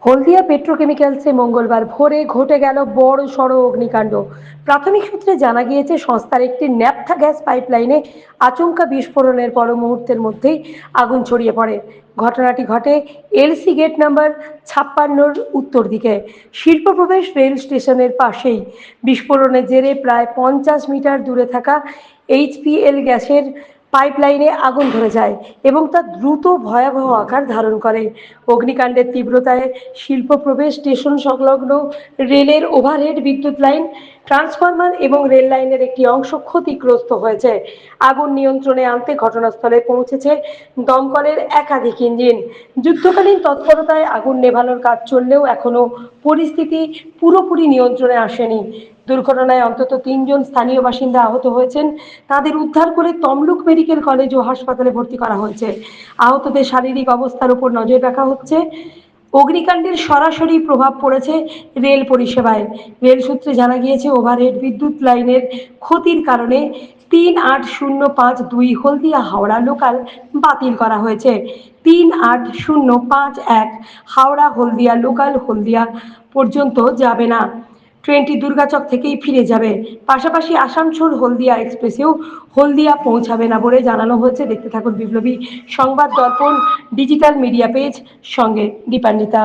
হলদিয়া পেট্রোকেমিক্যালসে মঙ্গলবার ভোরে ঘটে গেল বড় সড় অগ্নিকাণ্ড। প্রাথমিক সূত্রে জানা গিয়েছে, সংস্থার একটি ন্যাপথা গ্যাস পাইপলাইনে আচমকা বিস্ফোরণের পর মুহূর্তের মধ্যেই আগুন ছড়িয়ে পড়ে। ঘটনাটি ঘটে এলসি গেট নাম্বার 56-র উত্তর দিকে শিল্পপ্রবেশ রেল স্টেশনের পাশেই। বিস্ফোরণের জেরে প্রায় 50 মিটার দূরে থাকা এইচপিএল গ্যাসের পাইপলাইনে আগুন ধরে যায় এবং তা দ্রুত ভয়াবহ আকার ধারণ করে। অগ্নিকাণ্ডের তীব্রতায় শিল্পপ্রবেশ স্টেশন সংলগ্ন রেলের ওভারহেড বিদ্যুৎ লাইন, ট্রান্সফরমার এবং রেল লাইনের একটি অংশ ক্ষতিগ্রস্ত হয়েছে। আগুন নিয়ন্ত্রণে আনতে ঘটনাস্থলে পৌঁছেছে দমকলের একাধিক ইঞ্জিন। যুদ্ধকালীন তৎপরতায় আগুন নেভানোর কাজ চললেও এখনও পরিস্থিতি পুরোপুরি নিয়ন্ত্রণে আসেনি। দুর্ঘটনায় অন্তত 3 জন স্থানীয় বাসিন্দা আহত হয়েছেন। তাদের উদ্ধার করে তমলুক মেডিকেল কলেজ ও হাসপাতালে ভর্তি করা হয়েছে। আহতদের শারীরিক অবস্থার উপর নজর রাখা হচ্ছে। অগ্নিকাণ্ডের সরাসরি প্রভাব পড়েছে রেল পরিষেবায়। রেল সূত্রে জানা গিয়েছে, ওভারহেড বিদ্যুৎ লাইনের ক্ষতির কারণে 38052 হলদিয়া হাওড়া লোকাল বাতিল করা হয়েছে। 38051 হাওড়া হলদিয়া লোকাল হলদিয়া পর্যন্ত যাবে না। ট্রেনটি দুর্গাচক থেকেই ফিরে যাবে। পাশাপাশি আসানসোল হলদিয়া এক্সপ্রেসেও হলদিয়া পৌঁছাবে না বলে জানানো হয়েছে। দেখতে থাকুন বিপ্লবী সংবাদ দর্পণ ডিজিটাল মিডিয়া পেজ, সঙ্গে দীপান্বিতা।